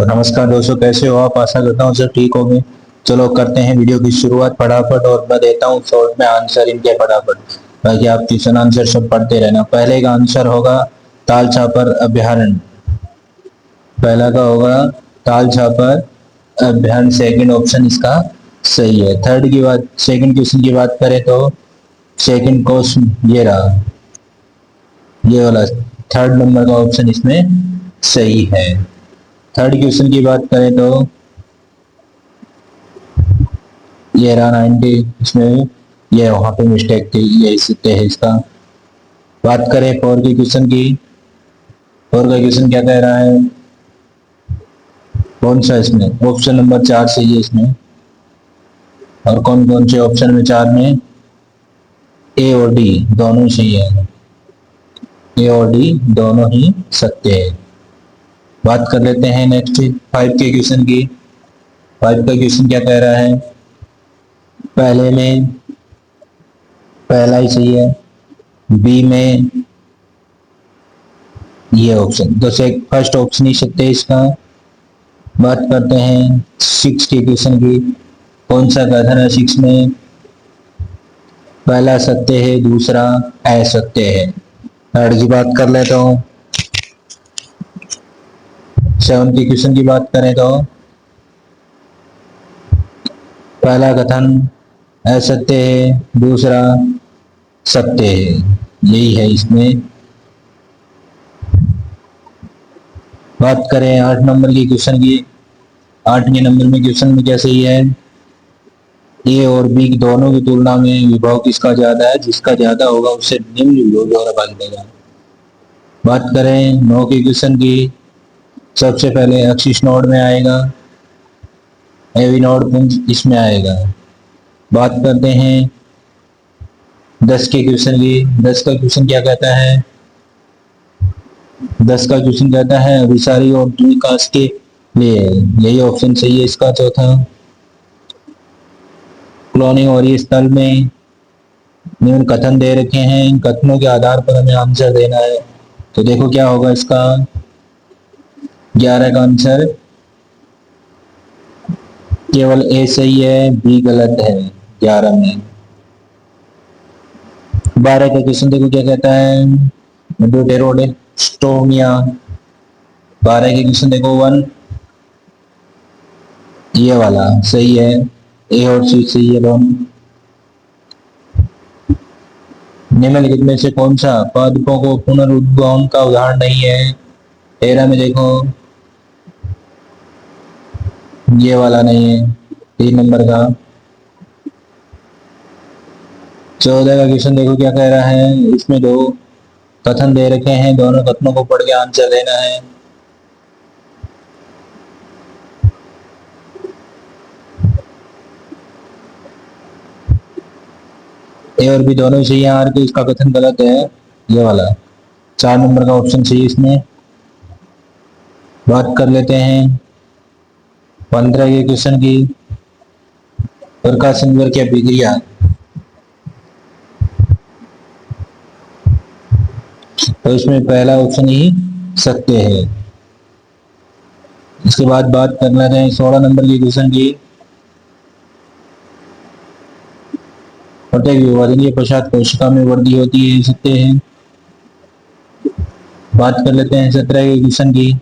तो नमस्कार दोस्तों, कैसे हो आप? आशा करता हूँ सब ठीक होंगे। चलो करते हैं वीडियो की शुरुआत फटाफट, और मैं देता हूँ शॉर्ट में आंसर इनके फटाफट। बाकी आप क्वेश्चन आंसर सब पढ़ते रहना। पहले का आंसर होगा ताल छापर अभ्यारण्य। पहला का होगा ताल छापर अभ्यारण्य, सेकंड ऑप्शन इसका सही है। थर्ड की बात, सेकंड क्वेश्चन की बात करें तो सेकंड क्वेश्चन ये रहा, ये वाला थर्ड नंबर का ऑप्शन इसमें सही है। थर्ड क्वेश्चन की बात करें तो ये रहा 90, इसमें ये वहां पे मिस्टेक थी, ये इससे है इसका। बात करें फोर की क्वेश्चन की, फोर का क्वेश्चन क्या कह रहा है? कौन सा इसमें ऑप्शन नंबर 4 सही है इसमें। और कौन कौन से ऑप्शन में? 4 में ए और डी दोनों सही है। ए और डी दोनों ही सत्य है। बात कर लेते हैं नेक्स्ट 5 के क्वेश्चन की। 5 का क्वेश्चन क्या कह रहा है? पहले में पहला ही सही है, बी में ये ऑप्शन तो से फर्स्ट ऑप्शन ही सत्य है इसका। बात करते हैं 6 के क्वेश्चन की। कौन सा कथन है 6 में? पहला सत्य है, दूसरा असत्य है। थर्ड की बात कर लेता हूँ। 7 की क्वेश्चन की बात करें तो पहला कथन असत्य है, दूसरा सत्य है, यही है इसमें। बात करें 8 नंबर की क्वेश्चन की। 8वें नंबर में क्वेश्चन में क्या सही है? ए और बी दोनों की तुलना में विभव किसका ज्यादा है? जिसका ज्यादा होगा उससे निम्न विभव द्वारा भाग देगा। बात करें 9 के क्वेश्चन की। सबसे पहले अक्षिश नोड में आएगा, एवी नोड पुंज इसमें आएगा। बात करते हैं 10 के क्वेश्चन की। 10 का क्वेश्चन क्या कहता है? 10 का क्वेश्चन कहता है अभिसारी और द्विकाश के लिए, यही ऑप्शन सही है इसका चौथा। क्लोनिंग और ये स्थल में निम्न कथन दे रखे हैं, इन कथनों के आधार पर हमें आंसर देना है। तो देखो क्या होगा इसका। 11 का आंसर केवल ए सही है, बी गलत है 11 में। 12 का क्वेश्चन देखो क्या कहता है? ड्यूटेरोस्टोमिया। 12 के क्वेश्चन देखो 1, ये वाला सही है, ए और सी सही है दोनों। निम्नलिखित में से कौन सा पादपों को पुनरुद्गम का उदाहरण नहीं है? 13 में देखो ये वाला नहीं है, 3 नंबर का। 14 का क्वेश्चन देखो क्या कह रहा है? इसमें दो कथन दे रखे हैं, दोनों कथनों को पढ़ के आंसर देना है। ए और बी दोनों सही है, आर के इसका कथन गलत है, ये वाला 4 नंबर का ऑप्शन सही इसमें। बात कर लेते हैं 15 के क्वेश्चन की। प्रकाश संवर की अभिक्रिया, तो इसमें पहला ऑप्शन ही सत्य है। इसके बाद बात कर लेते हैं 16 नंबर की क्वेश्चन की। प्रत्येक विभाजन के पश्चात कोशिका में वृद्धि होती है, सत्य है। बात कर लेते हैं 17 के क्वेश्चन की।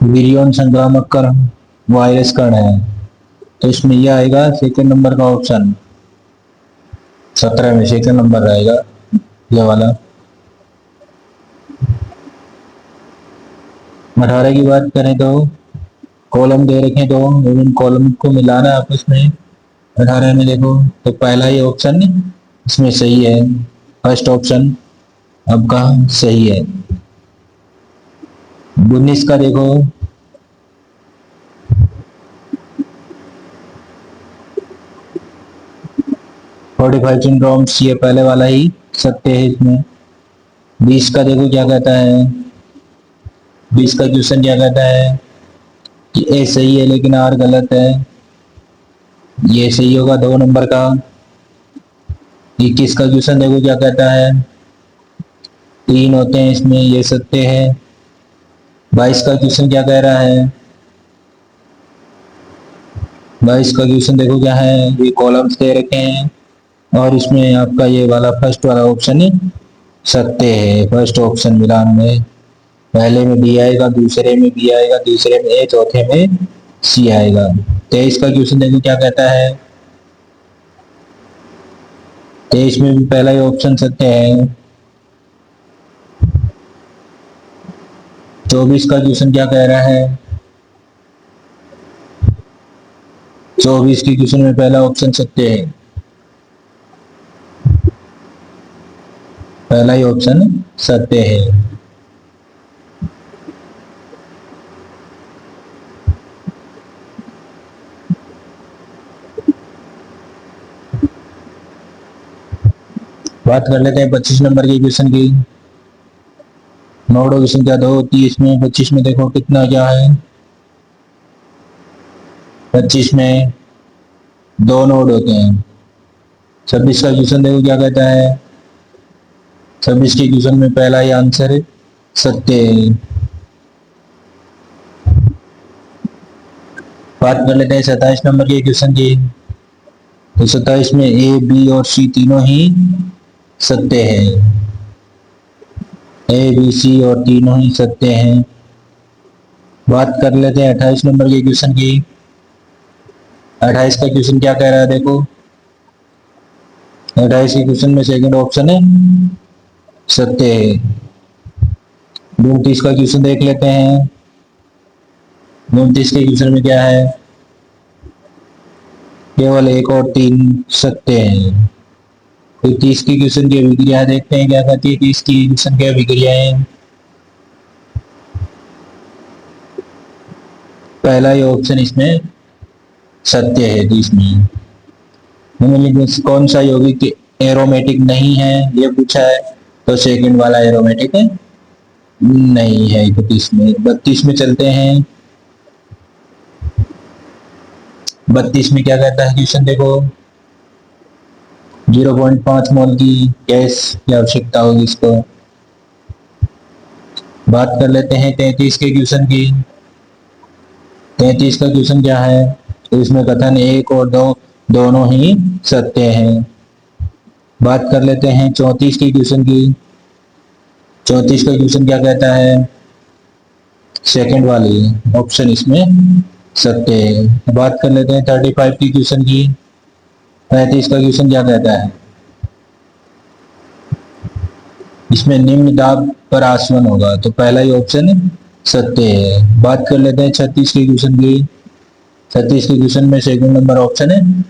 विरियन संक्रामक कण वायरस कण है, तो इसमें यह आएगा सेकंड नंबर का ऑप्शन। 17 में सेकंड नंबर रहेगा ये वाला। 18 की बात करें तो कॉलम दे रखे दो, इन कॉलम को मिलाना आपस में। 18 में देखो तो पहला ही ऑप्शन इसमें सही है, फर्स्ट ऑप्शन आपका सही है। 19 का देखो, फोर्टिफाइड सिंड्रोम्स, ये पहले वाला ही सत्य है इसमें। 20 का देखो क्या कहता है? 20 का क्वेश्चन क्या कहता है कि ए सही है लेकिन आर गलत है, ये सही होगा 2 नंबर का। 21 का क्वेश्चन देखो क्या कहता है? तीन होते हैं इसमें, ये सत्य है। 22 का क्वेश्चन क्या कह रहा है? 22 का क्वेश्चन देखो क्या है, ये कॉलम्स दे रखे हैं और इसमें आपका ये वाला फर्स्ट वाला ऑप्शन ही सत्य है। फर्स्ट ऑप्शन मिलान में पहले में बी आएगा, दूसरे में बी आएगा, तीसरे में ए, चौथे में सी आएगा। 23 का क्वेश्चन देखो क्या कहता है। 23 में भी पहला ही ऑप्शन सत्य है। 24 का क्वेश्चन क्या कह रहा है? 24 के क्वेश्चन में पहला ऑप्शन सत्य है, पहला ही ऑप्शन सत्य है। बात कर लेते हैं 25 नंबर के क्वेश्चन की। नोडों की संख्या 2 होती है इसमें। 25 में देखो कितना क्या है। 25 में 2 नोड होते हैं। 26 का क्वेश्चन देखो क्या कहता है। 26 के क्वेश्चन में पहला ही आंसर सत्य है। बात कर लेते हैं 27 नंबर के क्वेश्चन की। तो 27 में ए, बी और सी तीनों ही सत्य है। ए, बी, सी और तीनों ही सत्य हैं। बात कर लेते हैं 28 नंबर के क्वेश्चन की। 28 का क्वेश्चन क्या कह रहा है देखो। 28 के क्वेश्चन में सेकंड ऑप्शन है सत्य है। 29 का क्वेश्चन देख लेते हैं। 29 के क्वेश्चन में क्या है, केवल 1 और 3 सत्य हैं। तो 30 की क्वेश्चन की अभिक्रिया देखते हैं क्या कहती है। 30 की क्वेश्चन की अभिक्रिया है, पहला ही ऑप्शन इसमें सत्य है। 30 में कौन सा यौगिक एरोमेटिक नहीं है ये पूछा है, तो सेकंड वाला एरोमेटिक है नहीं है 31 में। 32 में चलते हैं। 32 में क्या कहता है क्वेश्चन देखो। 0.5 मोल की गैस की आवश्यकता होगी इसको। बात कर लेते हैं 33 के क्वेश्चन की। 33 का क्वेश्चन क्या है, तो इसमें कथन 1 और 2 दोनों ही सत्य हैं। बात कर लेते हैं 34 के क्वेश्चन की। 34 का क्वेश्चन क्या कहता है, सेकंड वाली ऑप्शन इसमें सत्य है। बात कर लेते हैं 35 की क्वेश्चन की। 35 का क्वेश्चन क्या कहता है, इसमें निम्न दाब पर आसवन होगा, तो पहला ही ऑप्शन सत्य है। बात कर लेते हैं 36 के क्वेश्चन की। 36 के क्वेश्चन में सेकंड नंबर ऑप्शन है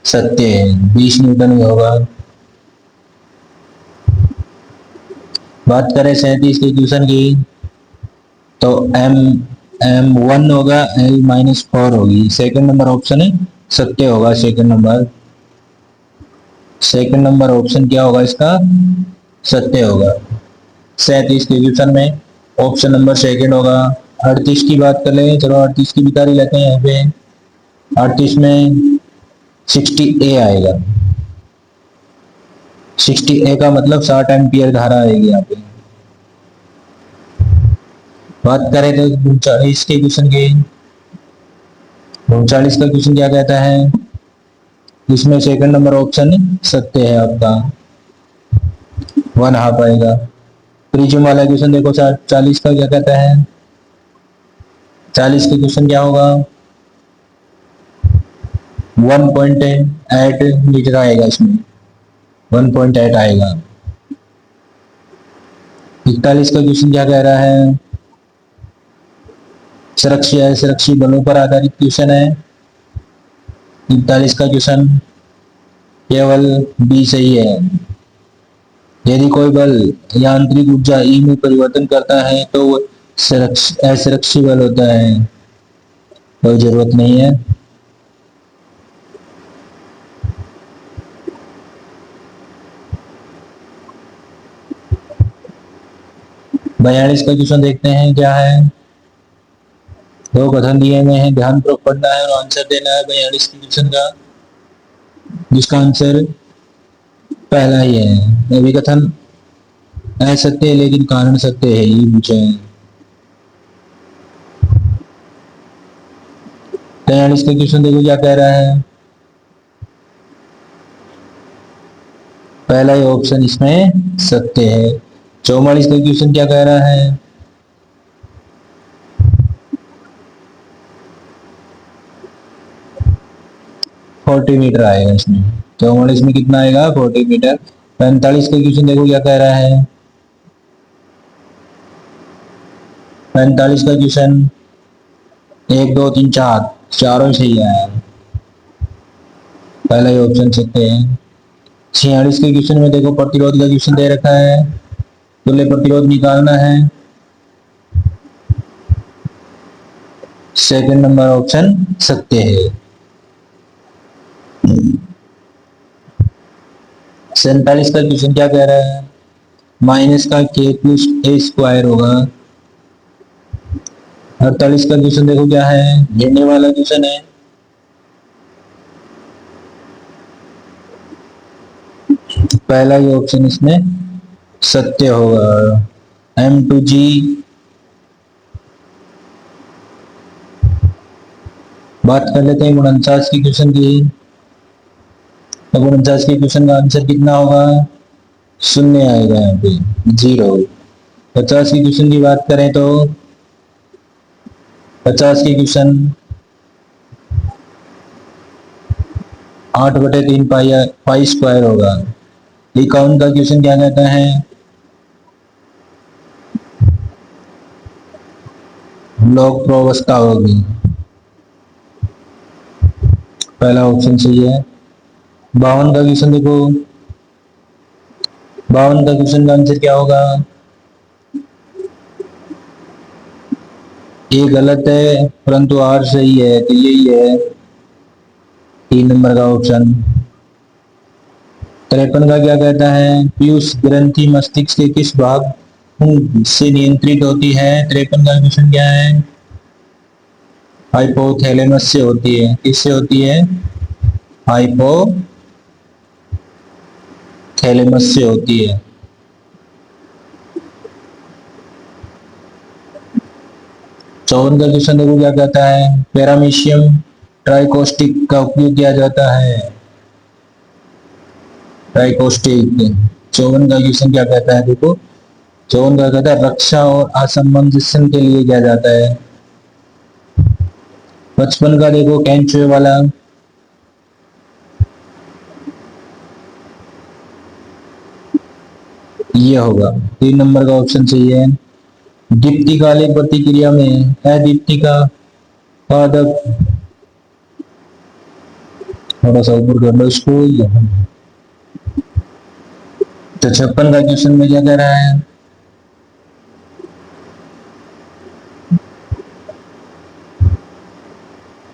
सत्य है, 20 न्यूटन ही होगा। बात करें 37 के क्वेश्चन की, तो M1 होगा, L-4 होगी, सेकंड नंबर ऑप्शन है सत्य होगा। सेकंड नंबर ऑप्शन क्या होगा इसका, सत्य होगा। 37 के क्वेश्चन में ऑप्शन नंबर सेकंड होगा। 38 की बात कर लें, चलो 38 की भी तारीख लेते हैं यहाँ पे। 38 में 60A आएगा। 60A का मतलब 60 एम्पियर धारा आएगी यहाँ पे। बात करें तो 39 के क्वेश्चन की। 39 का क्वेश्चन क्या कहता है, इसमें सेकंड नंबर ऑप्शन सत्य है आपका, 1/2 आएगा। प्रिज्म वाला क्वेश्चन देखो 40 का क्या कहता है। 40 के क्वेश्चन क्या होगा, 1.8 मीटर आएगा, इसमें 1.8 आएगा। 41 का क्वेश्चन क्या कह रहा है, सुरक्षी बलों पर आधारित क्वेश्चन है। 41 का क्वेश्चन केवल बी सही है। यदि कोई बल यांत्रिक ऊर्जा ई में परिवर्तन करता है तो वो असुरक्षी बल होता है, कोई जरूरत नहीं है। बयालीस का क्वेश्चन देखते हैं क्या है। दो कथन दिए हुए हैं, ध्यान पूर्वक पढ़ना है और आंसर देना है 42 के क्वेश्चन का, जिसका आंसर पहला ही है। अभिकथन असत्य है लेकिन कारण सत्य है, ये पूछा है। 43 का क्वेश्चन देखो क्या कह रहा है। पहला ही ऑप्शन इसमें सत्य है। 44 का क्वेश्चन क्या कह रहा है। फोर्टी मीटर आएगा इसमें। 44 में कितना आएगा, 40 मीटर। 45 का क्वेश्चन देखो क्या कह रहा है। 45 का क्वेश्चन 1 2 3 4 चारों ही सही आया, पहला ही ऑप्शन सत्य है। 46 के क्वेश्चन में देखो प्रतिरोध का क्वेश्चन दे रखा है, तुल्य प्रतिरोध निकालना है। सेकंड नंबर ऑप्शन सत्य है। 47 का क्वेश्चन क्या कह रहा है, माइनस का के प्लस ए स्क्वायर होगा। 48 का क्वेश्चन देखो क्या है, गिनने वाला क्वेश्चन है। पहला ही ऑप्शन इसमें सत्य होगा, M2G। बात कर लेते हैं 49 की क्वेश्चन की। तो 49 के क्वेश्चन का आंसर कितना होगा, शून्य आएगा यहाँ पे, 0। 50 की क्वेश्चन की बात करें तो 50 की क्वेश्चन 8/3 पाई स्क्वायर होगा। 51 का क्वेश्चन क्या कहता है, लॉग प्रवस्था होगी। पहला ऑप्शन सही है। 52 का क्वेश्चन देखो, 52 का क्वेश्चन का आंसर क्या होगा, ये गलत है परंतु आर सही है, तो यही है 3 नंबर का ऑप्शन। 53 का क्या कहता है, पीयूष ग्रंथि मस्तिष्क के किस भाग से नियंत्रित होती है। 53 का क्वेश्चन क्या है, हाइपोथैलेमस से होती है। किससे होती है, हाइपोथैलेमस से होती है। 54 का क्वेश्चन देखो क्या कहता है, पैरामीशियम ट्राइकोस्टिक का उपयोग किया जाता है। ट्राइकोस्टिक। 54 का क्वेश्चन क्या कहता है देखो, 54 का कहता है रक्षा और असमंजसन के लिए किया जाता है। 55 का देखो कैंचुए वाला, ये होगा 3 नंबर का ऑप्शन सही है। दीप्तिकालिक प्रतिक्रिया में अदीप्तिका पादप, थोड़ा सा ऊपर कर लो इसको। तो 56 का क्वेश्चन में क्या कह रहा है,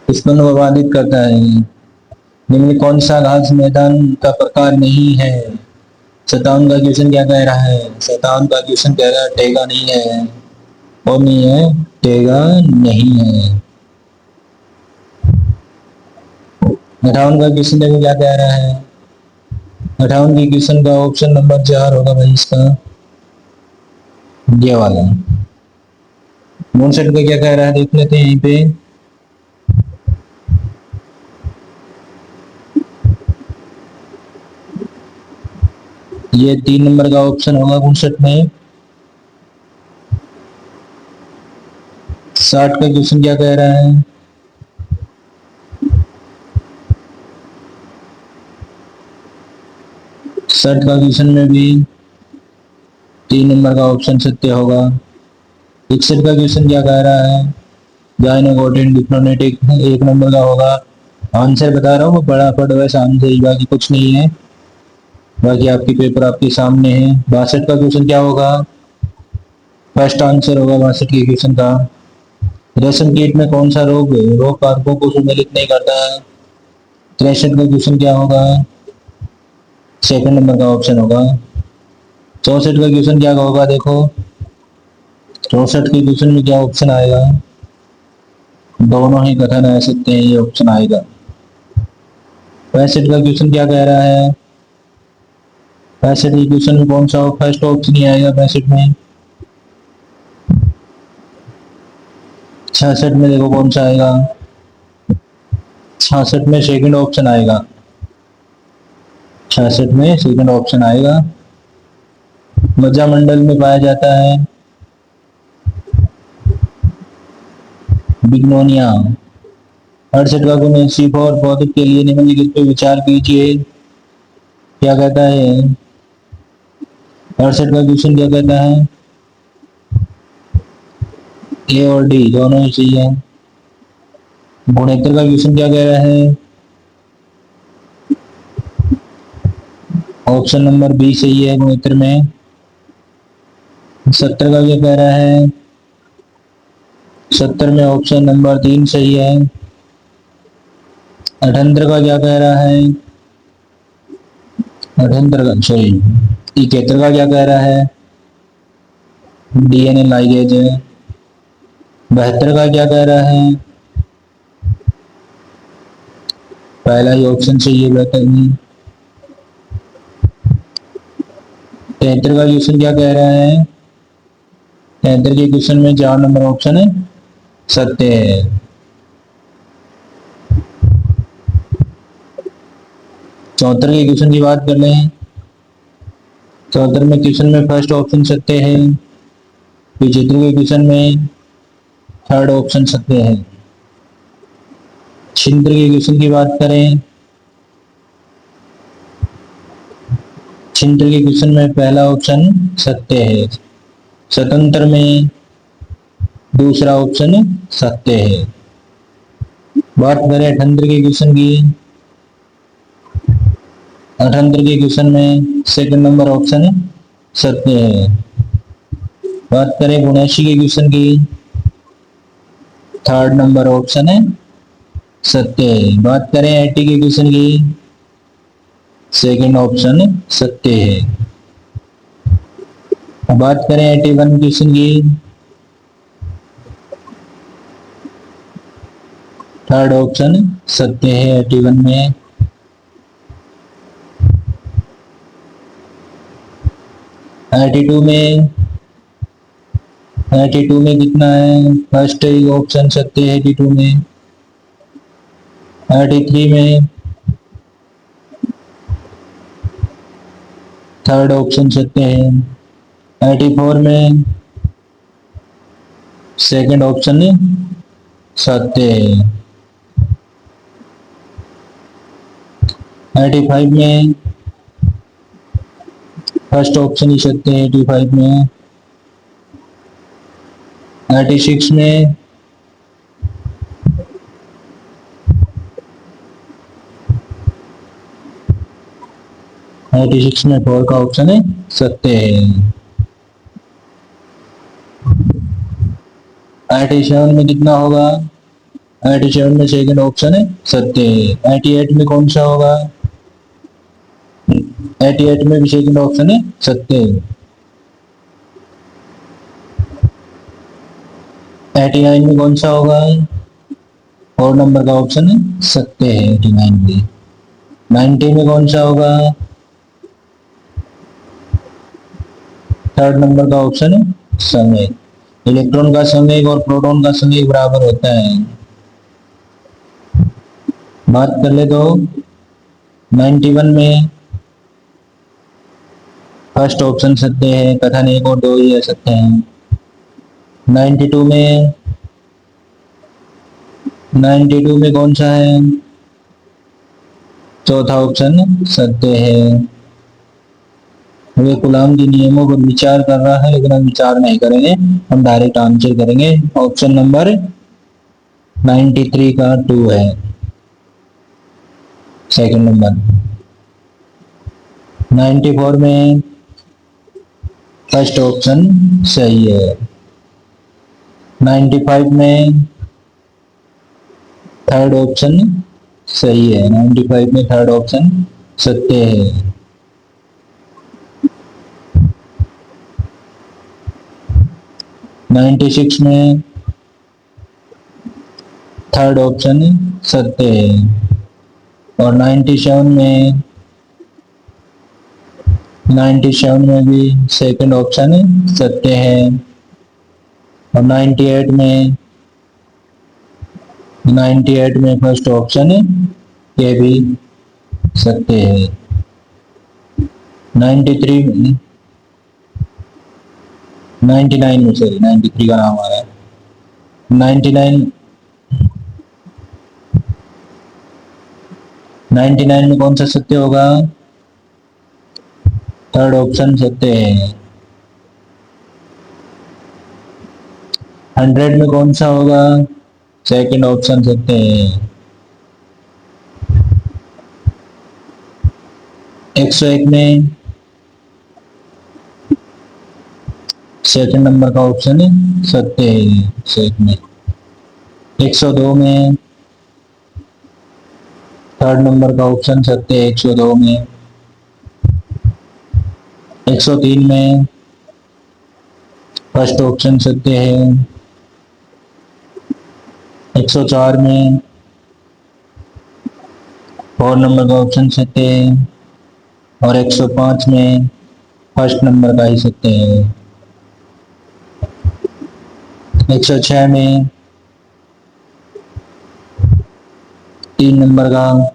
स्तन को बाधित करता है। निम्न कौन सा घास मैदान का प्रकार नहीं है। 57 का क्वेश्चन क्या कह रहा है, 57 का क्वेश्चन कह रहा है टेगा नहीं है, और नहीं है, टेगा नहीं है। 58 का क्वेश्चन देखो क्या कह रहा है, 58 के क्वेश्चन का ऑप्शन नंबर 4 होगा भाई इसका, ये वाला। 59 का क्या कह रहा है देख लेते हैं यहीं पे। ये 3 नंबर का ऑप्शन होगा 59 में। 60 का क्वेश्चन क्या कह रहा है, शर्ट का क्वेश्चन में भी 3 नंबर का ऑप्शन सत्य होगा। 61 का क्वेश्चन क्या कह रहा है, गायनोकोटिन डिप्लोनेटिक 1 नंबर का होगा। आंसर बता रहा हूँ वो बड़ा फट वैसा आंसर ही, बाकी कुछ नहीं है, बाकी आपकी पेपर आपके सामने है। 62 का क्वेश्चन क्या होगा, फर्स्ट आंसर होगा 62 के क्वेश्चन का। रेशम कीट में कौन सा रोग रोग कारकों को सम्मिलित नहीं करता है। 63 का क्वेश्चन क्या होगा, सेकंड नंबर का ऑप्शन होगा। 64 का क्वेश्चन क्या होगा देखो, 64 के क्वेश्चन में क्या ऑप्शन आएगा, दोनों ही कथन आ सकते हैं, ये ऑप्शन आएगा। 65 का क्वेश्चन क्या कह रहा है, 65 के क्वेश्चन में कौन सा फर्स्ट ऑप्शन ही आएगा 65 में। 66 में देखो कौन सा आएगा, 66 में सेकंड ऑप्शन आएगा, 66 में सेकंड ऑप्शन आएगा। मज्जा मंडल में पाया जाता है बिग्नोनिया। 68 का गुण सीखो और पौधे के लिए निम्नलिखित पे विचार कीजिए। क्या कहता है 68 का क्वेश्चन, क्या कहता है, ए और डी दोनों ही सही है। 69 का क्वेश्चन क्या कह रहा है, ऑप्शन नंबर बी सही है 69 में। 70 का क्या कह रहा है, 70 में ऑप्शन नंबर 3 सही है। 78 का क्या कह रहा है, 78 का सॉरी 71 का क्या कह रहा है, डीएनए लाइगेज है। 72 का क्या कह रहा है, पहला ही ऑप्शन सही है 72 में। 73 का क्वेश्चन क्या कह रहा है, 73 के क्वेश्चन में 4 नंबर ऑप्शन है सत्य है। 74 के क्वेश्चन की बात कर लें, 74 में क्वेश्चन में फर्स्ट ऑप्शन सत्य है। 75 के क्वेश्चन में थर्ड ऑप्शन सत्य है। 76 के क्वेश्चन की बात करें, 76 के क्वेश्चन में पहला ऑप्शन सत्य है। 77 में दूसरा ऑप्शन सत्य है। बात करें 78 के क्वेश्चन की, 78 के क्वेश्चन में सेकंड नंबर ऑप्शन सत्य है। बात करें 79 के क्वेश्चन की, थर्ड नंबर ऑप्शन है सत्य है। बात करें 80 के क्वेश्चन की, सेकंड ऑप्शन सत्य है। बात करें 81 क्वेश्चन की, थर्ड ऑप्शन सत्य है 81 में। 82 में, 82 में कितना है, फर्स्ट ऑप्शन सत्य है 82 में। 83 में थर्ड ऑप्शन सत्य है। 84 में सेकंड ऑप्शन सत्य है। 85 में फर्स्ट ऑप्शन ही सत्य है 85 में। 86 में फोर का ऑप्शन है सत्य है। 87 में कितना होगा, 87 में सेकंड ऑप्शन है सत्य है। 88 में कौन सा होगा, 88 में भी सेकंड ऑप्शन है सत्य है। 89 में कौन सा होगा, फोर नंबर का ऑप्शन है सत्य है 89 में। 90 में कौन सा होगा, थर्ड नंबर का ऑप्शन है संवेग। इलेक्ट्रॉन का संवेग और प्रोटॉन का संवेग बराबर होता है। बात कर ले तो 91 में फर्स्ट ऑप्शन सत्य है, कथन एक और दो ही सत्य हैं। 92 में, 92 में कौन सा है, चौथा ऑप्शन सत्य है। वे गुलाम के नियमों पर विचार कर रहा है, लेकिन हम विचार नहीं करेंगे, हम डायरेक्ट आंसर करेंगे। ऑप्शन नंबर 93 का 2 है सेकंड नंबर। 94 में फर्स्ट ऑप्शन सही है। 95 में थर्ड ऑप्शन सही है। 95 में थर्ड ऑप्शन सत्य है। 96 में थर्ड ऑप्शन सत्य है। और 97 में 97 में भी सेकंड ऑप्शन सत्य है। और 98 में फर्स्ट ऑप्शन ये भी सत्य है। 93 में 99 में सॉरी 93 का नाम आ रहा है। 99 में कौन सा सत्य होगा? थर्ड ऑप्शन सत्य है। 100 में कौन सा होगा? सेकंड ऑप्शन सत्य है। 101 में सेकंड नंबर का ऑप्शन सत्य है। 101 में 102 में थर्ड नंबर का ऑप्शन सत्य है। 102 में 103 में फर्स्ट ऑप्शन सत्य है। 104 में फोर नंबर का ऑप्शन सत्य है। और 105 में फर्स्ट नंबर का ही सत्य है। 106 में 3 नंबर का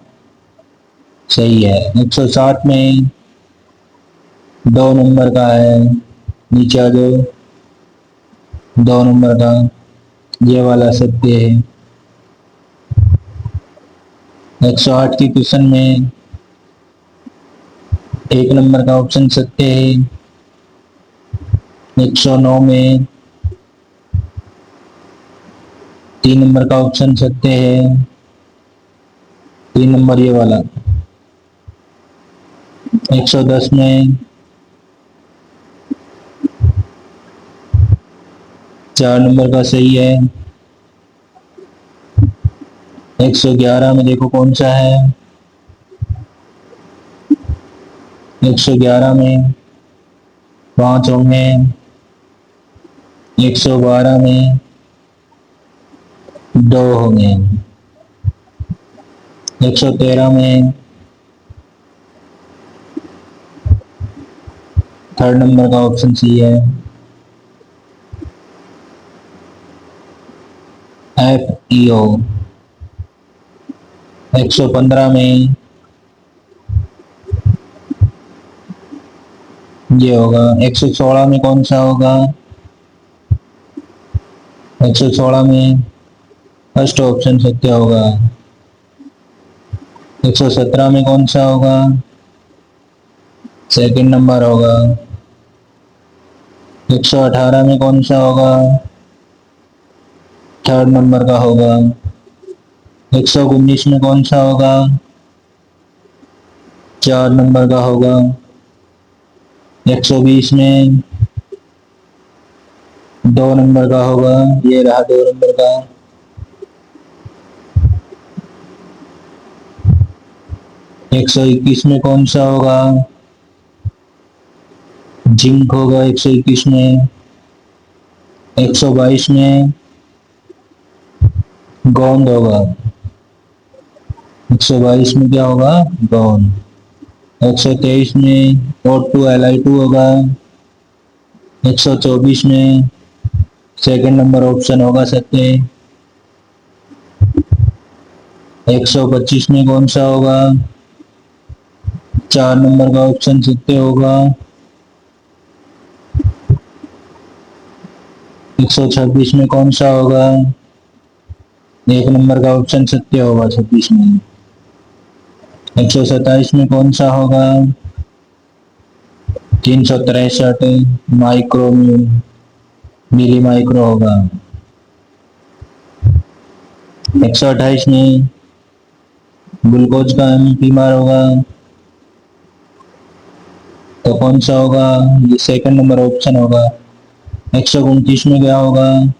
सही है। 107 में 2 नंबर का है। नीचे आ जाओ, 2 नंबर का ये वाला सत्य है। 108 की क्वेश्चन में 1 नंबर का ऑप्शन सत्य है। 109 में 3 नंबर का ऑप्शन सत्य है। 3 नंबर ये वाला। 110 में 4 नंबर का सही है। 111 में देखो कौन सा है। 111 में 5 होंगे। 112 में 2 होंगे। 113 में थर्ड नंबर का ऑप्शन सी है। FEO। 115 में ये होगा। 116 में कौन सा होगा? 116 में फर्स्ट ऑप्शन सत्य होगा। 117 में कौन सा होगा? सेकंड नंबर होगा। 118 में कौन सा होगा? थर्ड नंबर का होगा। 119 में कौन सा होगा? 4 नंबर का होगा। 120 में 2 नंबर का होगा। ये रहा 2 नंबर का। 121 में कौन सा होगा? जिंक होगा 121 में। 122 में गोंद होगा। 122 में क्या होगा? गोंद। 123 में O2Li2 होगा। 124 में सेकंड नंबर ऑप्शन होगा सत्य। 125 में कौन सा होगा? 4 नंबर का ऑप्शन सत्य होगा। 126 में कौन सा होगा? 1 नंबर का ऑप्शन सत्य होगा 26 में। 127 में कौन सा होगा? 363 माइक्रो मिली माइक्रो होगा। 128 में ग्लूकोज का बीमार होगा तो कौन सा होगा? ये सेकंड नंबर ऑप्शन होगा। 129 में क्या होगा?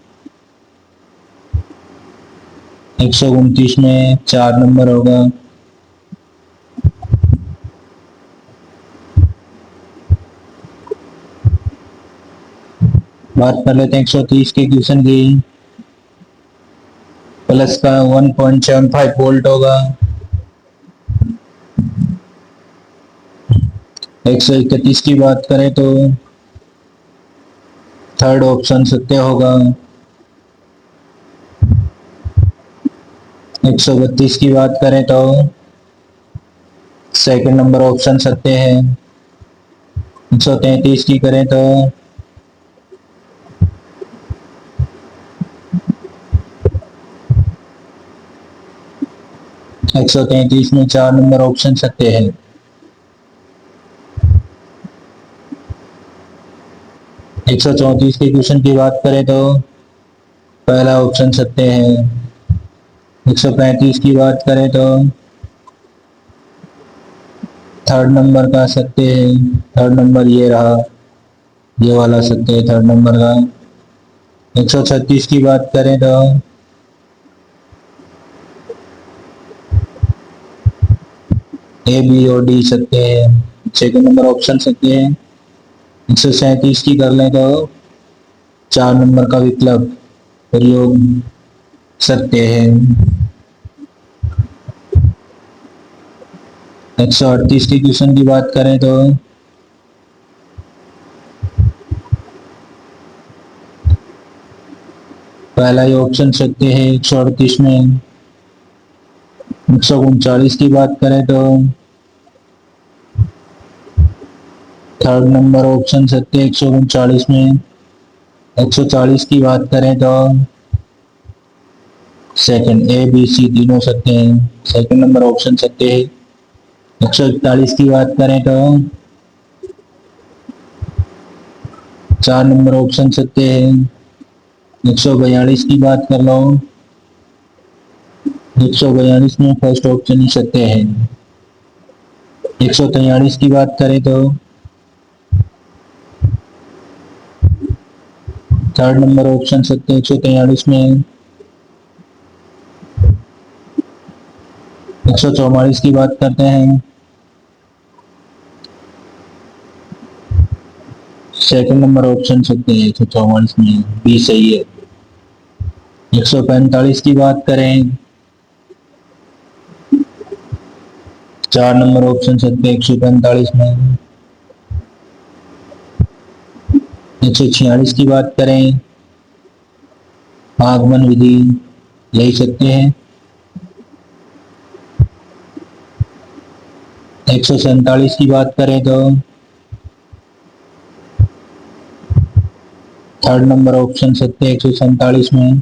129 में 4 नंबर होगा। बात कर लेते हैं 130 के क्वेश्चन की। प्लस का 1.75 वोल्ट होगा। 131 की बात करें तो थर्ड ऑप्शन सत्य होगा। 132 की बात करें तो सेकंड नंबर ऑप्शन सत्य है। 133 की करें तो 133 में 4 नंबर ऑप्शन सत्य है। 134 के क्वेश्चन की बात करें तो पहला ऑप्शन सत्य है। 135 की बात करें तो थर्ड नंबर का सत्य है। थर्ड नंबर ये रहा, ये वाला सत्य है थर्ड नंबर का। 136 की बात करें तो ए बी और डी सत्य है, सेकंड नंबर ऑप्शन सत्य है। 137 की कर लें तो 4 नंबर का विकल्प प्रयोग सत्य है। 138 की क्वेश्चन की बात करें तो पहला ही ऑप्शन सत्य है 138 में। 139 की बात करें तो थर्ड नंबर ऑप्शन सत्य है 139 में। 140 की बात करें तो सेकंड ए बी सी तीनों सत्य हैं, सेकंड नंबर ऑप्शन सत्य है। 141 की बात करें तो 4 नंबर ऑप्शन सत्य है। 142 की बात कर लो, 142 में फर्स्ट ऑप्शन ही सत्य है। 143 की बात करें तो थर्ड नंबर ऑप्शन सत्य है 143 में। 144 की बात करते हैं, सेकंड नंबर ऑप्शन सत्य है 144 में, बी सही है। 145 की बात करें, 4 नंबर ऑप्शन सत्य 145 में। 146 की बात करें, आगमन विधि यही सत्य है। 147 की बात करें तो थर्ड नंबर ऑप्शन सत्य 147 में।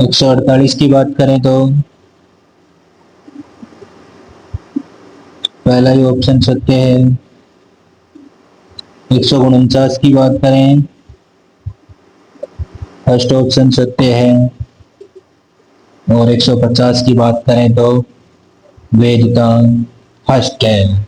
148 की बात करें तो पहला ही ऑप्शन सत्य है। 149 की बात करें, फर्स्ट ऑप्शन सत्य है। और 150 की बात करें तो वेद का फर्स्ट है।